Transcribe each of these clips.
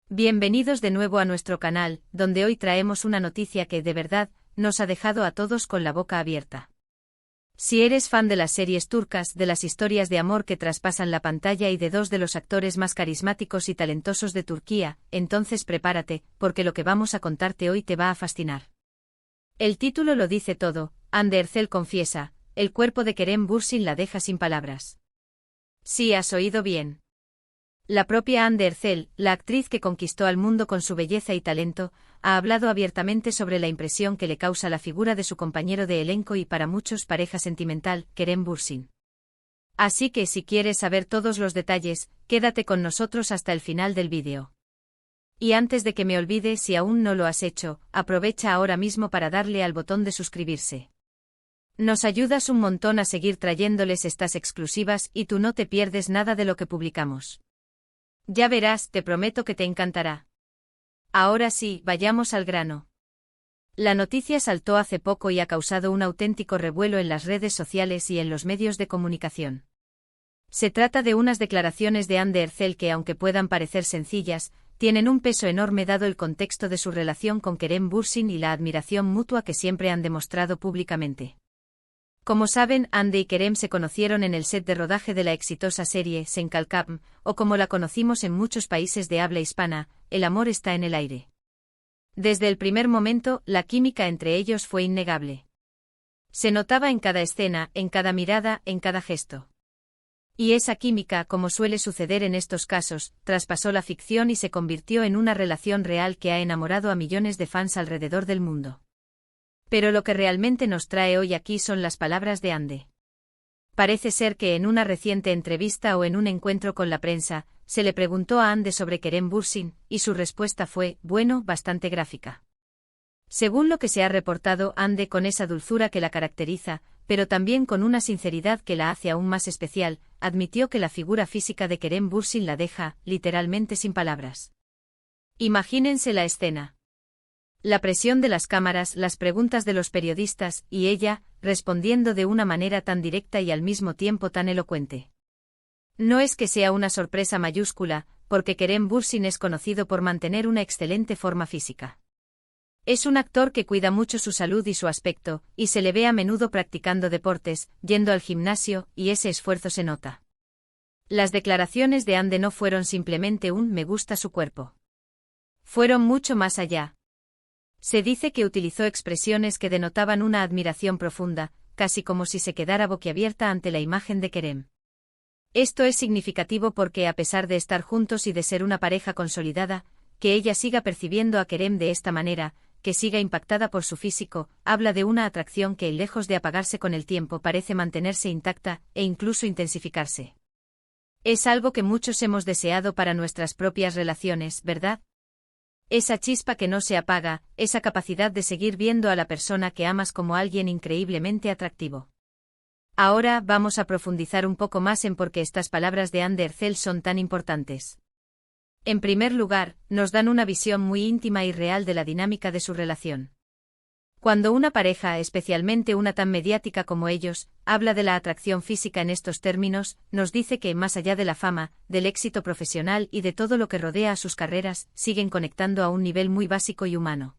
Bienvenidos de nuevo a nuestro canal, donde hoy traemos una noticia que, de verdad, nos ha dejado a todos con la boca abierta. Si eres fan de las series turcas, de las historias de amor que traspasan la pantalla y de dos de los actores más carismáticos y talentosos de Turquía, entonces prepárate, porque lo que vamos a contarte hoy te va a fascinar. El título lo dice todo: Hande Erçel confiesa, el cuerpo de Kerem Bürsin la deja sin palabras. Sí, has oído bien. La propia Hande Erçel, la actriz que conquistó al mundo con su belleza y talento, ha hablado abiertamente sobre la impresión que le causa la figura de su compañero de elenco y para muchos pareja sentimental, Kerem Bürsin. Así que si quieres saber todos los detalles, quédate con nosotros hasta el final del vídeo. Y antes de que me olvide, si aún no lo has hecho, aprovecha ahora mismo para darle al botón de suscribirse. Nos ayudas un montón a seguir trayéndoles estas exclusivas y tú no te pierdes nada de lo que publicamos. Ya verás, te prometo que te encantará. Ahora sí, vayamos al grano. La noticia saltó hace poco y ha causado un auténtico revuelo en las redes sociales y en los medios de comunicación. Se trata de unas declaraciones de Hande Erçel que, aunque puedan parecer sencillas, tienen un peso enorme dado el contexto de su relación con Kerem Bürsin y la admiración mutua que siempre han demostrado públicamente. Como saben, Hande y Kerem se conocieron en el set de rodaje de la exitosa serie Sen Kalkam, o como la conocimos en muchos países de habla hispana, El amor está en el aire. Desde el primer momento, la química entre ellos fue innegable. Se notaba en cada escena, en cada mirada, en cada gesto. Y esa química, como suele suceder en estos casos, traspasó la ficción y se convirtió en una relación real que ha enamorado a millones de fans alrededor del mundo. Pero lo que realmente nos trae hoy aquí son las palabras de Hande. Parece ser que en una reciente entrevista o en un encuentro con la prensa, se le preguntó a Hande sobre Kerem Bürsin, y su respuesta fue, bueno, bastante gráfica. Según lo que se ha reportado, Hande, con esa dulzura que la caracteriza, pero también con una sinceridad que la hace aún más especial, admitió que la figura física de Kerem Bürsin la deja, literalmente, sin palabras. Imagínense la escena. La presión de las cámaras, las preguntas de los periodistas, y ella, respondiendo de una manera tan directa y al mismo tiempo tan elocuente. No es que sea una sorpresa mayúscula, porque Kerem Bürsin es conocido por mantener una excelente forma física. Es un actor que cuida mucho su salud y su aspecto, y se le ve a menudo practicando deportes, yendo al gimnasio, y ese esfuerzo se nota. Las declaraciones de Hande no fueron simplemente un "me gusta su cuerpo". Fueron mucho más allá. Se dice que utilizó expresiones que denotaban una admiración profunda, casi como si se quedara boquiabierta ante la imagen de Kerem. Esto es significativo porque, a pesar de estar juntos y de ser una pareja consolidada, que ella siga percibiendo a Kerem de esta manera, que siga impactada por su físico, habla de una atracción que, lejos de apagarse con el tiempo, parece mantenerse intacta, e incluso intensificarse. Es algo que muchos hemos deseado para nuestras propias relaciones, ¿verdad? Esa chispa que no se apaga, esa capacidad de seguir viendo a la persona que amas como alguien increíblemente atractivo. Ahora vamos a profundizar un poco más en por qué estas palabras de Hande Erçel son tan importantes. En primer lugar, nos dan una visión muy íntima y real de la dinámica de su relación. Cuando una pareja, especialmente una tan mediática como ellos, habla de la atracción física en estos términos, nos dice que, más allá de la fama, del éxito profesional y de todo lo que rodea a sus carreras, siguen conectando a un nivel muy básico y humano.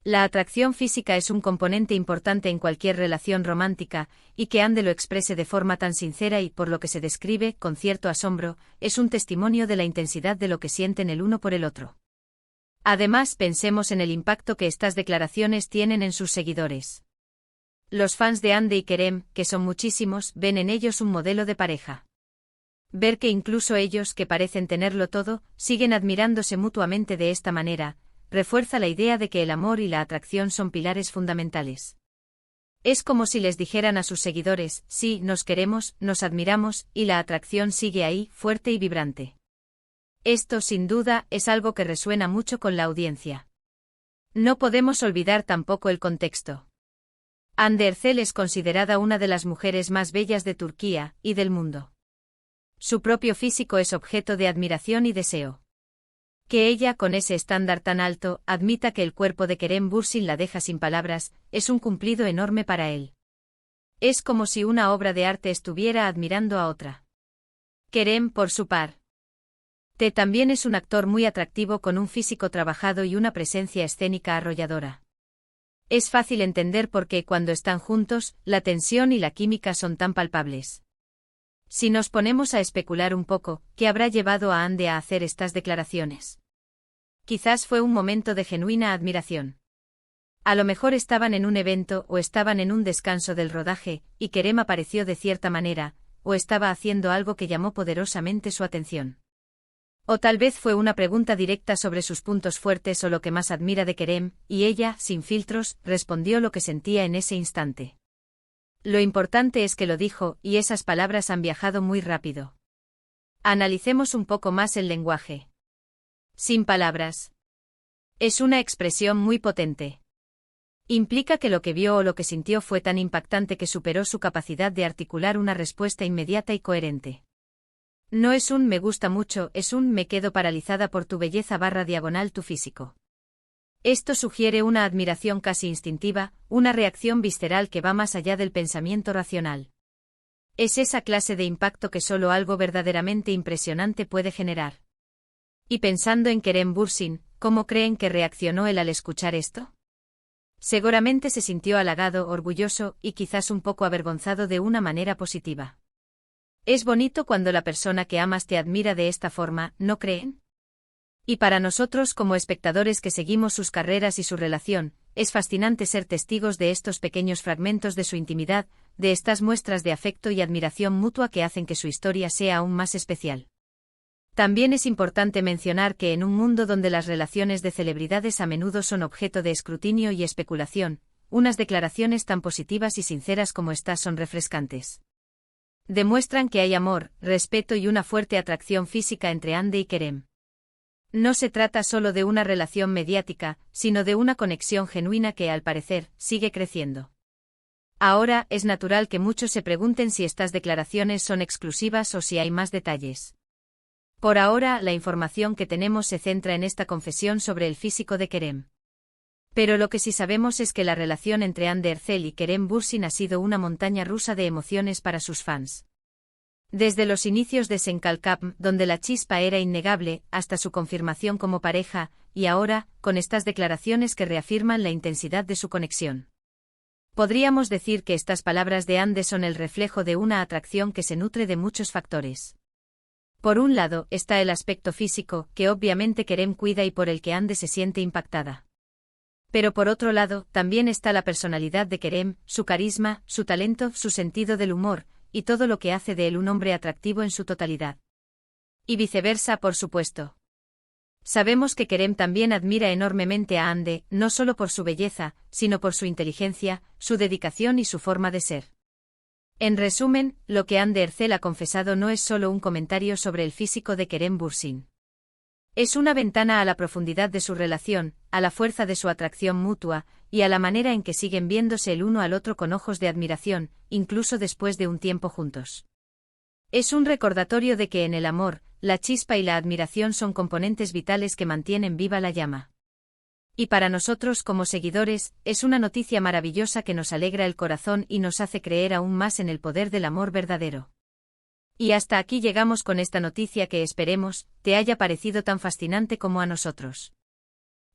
La atracción física es un componente importante en cualquier relación romántica, y que Hande lo exprese de forma tan sincera y, por lo que se describe, con cierto asombro, es un testimonio de la intensidad de lo que sienten el uno por el otro. Además, pensemos en el impacto que estas declaraciones tienen en sus seguidores. Los fans de Hande y Kerem, que son muchísimos, ven en ellos un modelo de pareja. Ver que incluso ellos, que parecen tenerlo todo, siguen admirándose mutuamente de esta manera, refuerza la idea de que el amor y la atracción son pilares fundamentales. Es como si les dijeran a sus seguidores, sí, nos queremos, nos admiramos, y la atracción sigue ahí, fuerte y vibrante. Esto, sin duda, es algo que resuena mucho con la audiencia. No podemos olvidar tampoco el contexto. Hande Erçel es considerada una de las mujeres más bellas de Turquía, y del mundo. Su propio físico es objeto de admiración y deseo. Que ella, con ese estándar tan alto, admita que el cuerpo de Kerem Bürsin la deja sin palabras, es un cumplido enorme para él. Es como si una obra de arte estuviera admirando a otra. Kerem, por su par. T también es un actor muy atractivo con un físico trabajado y una presencia escénica arrolladora. Es fácil entender por qué cuando están juntos, la tensión y la química son tan palpables. Si nos ponemos a especular un poco, ¿qué habrá llevado a Ande a hacer estas declaraciones? Quizás fue un momento de genuina admiración. A lo mejor estaban en un evento o estaban en un descanso del rodaje, y Kerem apareció de cierta manera, o estaba haciendo algo que llamó poderosamente su atención. O tal vez fue una pregunta directa sobre sus puntos fuertes o lo que más admira de Kerem, y ella, sin filtros, respondió lo que sentía en ese instante. Lo importante es que lo dijo, y esas palabras han viajado muy rápido. Analicemos un poco más el lenguaje. Sin palabras. Es una expresión muy potente. Implica que lo que vio o lo que sintió fue tan impactante que superó su capacidad de articular una respuesta inmediata y coherente. No es un me gusta mucho, es un me quedo paralizada por tu belleza / tu físico. Esto sugiere una admiración casi instintiva, una reacción visceral que va más allá del pensamiento racional. Es esa clase de impacto que solo algo verdaderamente impresionante puede generar. Y pensando en Kerem Bürsin, ¿cómo creen que reaccionó él al escuchar esto? Seguramente se sintió halagado, orgulloso y quizás un poco avergonzado de una manera positiva. Es bonito cuando la persona que amas te admira de esta forma, ¿no creen? Y para nosotros como espectadores que seguimos sus carreras y su relación, es fascinante ser testigos de estos pequeños fragmentos de su intimidad, de estas muestras de afecto y admiración mutua que hacen que su historia sea aún más especial. También es importante mencionar que en un mundo donde las relaciones de celebridades a menudo son objeto de escrutinio y especulación, unas declaraciones tan positivas y sinceras como estas son refrescantes. Demuestran que hay amor, respeto y una fuerte atracción física entre Ande y Kerem. No se trata solo de una relación mediática, sino de una conexión genuina que, al parecer, sigue creciendo. Ahora, es natural que muchos se pregunten si estas declaraciones son exclusivas o si hay más detalles. Por ahora, la información que tenemos se centra en esta confesión sobre el físico de Kerem. Pero lo que sí sabemos es que la relación entre Hande Erçel y Kerem Bürsin ha sido una montaña rusa de emociones para sus fans. Desde los inicios de Senkalkapm, donde la chispa era innegable, hasta su confirmación como pareja, y ahora, con estas declaraciones que reafirman la intensidad de su conexión. Podríamos decir que estas palabras de Hande son el reflejo de una atracción que se nutre de muchos factores. Por un lado, está el aspecto físico, que obviamente Kerem cuida y por el que Hande se siente impactada. Pero por otro lado, también está la personalidad de Kerem, su carisma, su talento, su sentido del humor, y todo lo que hace de él un hombre atractivo en su totalidad. Y viceversa, por supuesto. Sabemos que Kerem también admira enormemente a Hande, no solo por su belleza, sino por su inteligencia, su dedicación y su forma de ser. En resumen, lo que Hande Erçel ha confesado no es solo un comentario sobre el físico de Kerem Bürsin. Es una ventana a la profundidad de su relación, a la fuerza de su atracción mutua, y a la manera en que siguen viéndose el uno al otro con ojos de admiración, incluso después de un tiempo juntos. Es un recordatorio de que en el amor, la chispa y la admiración son componentes vitales que mantienen viva la llama. Y para nosotros como seguidores, es una noticia maravillosa que nos alegra el corazón y nos hace creer aún más en el poder del amor verdadero. Y hasta aquí llegamos con esta noticia que esperemos, te haya parecido tan fascinante como a nosotros.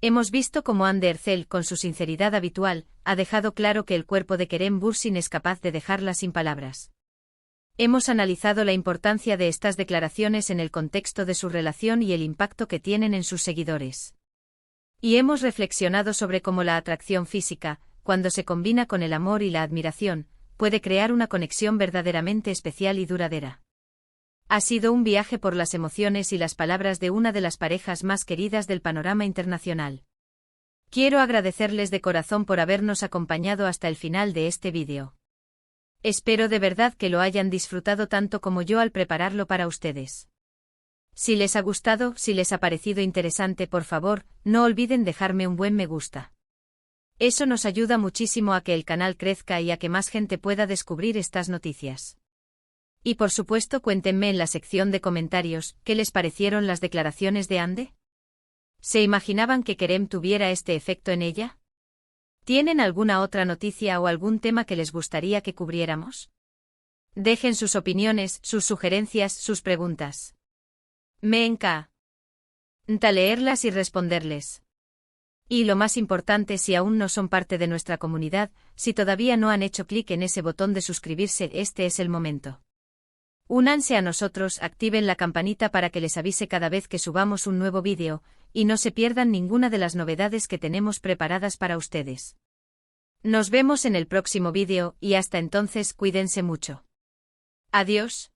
Hemos visto cómo Hande Erçel, con su sinceridad habitual, ha dejado claro que el cuerpo de Kerem Bürsin es capaz de dejarla sin palabras. Hemos analizado la importancia de estas declaraciones en el contexto de su relación y el impacto que tienen en sus seguidores. Y hemos reflexionado sobre cómo la atracción física, cuando se combina con el amor y la admiración, puede crear una conexión verdaderamente especial y duradera. Ha sido un viaje por las emociones y las palabras de una de las parejas más queridas del panorama internacional. Quiero agradecerles de corazón por habernos acompañado hasta el final de este vídeo. Espero de verdad que lo hayan disfrutado tanto como yo al prepararlo para ustedes. Si les ha gustado, si les ha parecido interesante, por favor, no olviden dejarme un buen me gusta. Eso nos ayuda muchísimo a que el canal crezca y a que más gente pueda descubrir estas noticias. Y por supuesto cuéntenme en la sección de comentarios, ¿qué les parecieron las declaraciones de Hande? ¿Se imaginaban que Kerem tuviera este efecto en ella? ¿Tienen alguna otra noticia o algún tema que les gustaría que cubriéramos? Dejen sus opiniones, sus sugerencias, sus preguntas. Me encanta leerlas y responderles. Y lo más importante, si aún no son parte de nuestra comunidad, si todavía no han hecho clic en ese botón de suscribirse, este es el momento. Únanse a nosotros, activen la campanita para que les avise cada vez que subamos un nuevo vídeo, y no se pierdan ninguna de las novedades que tenemos preparadas para ustedes. Nos vemos en el próximo vídeo, y hasta entonces cuídense mucho. Adiós.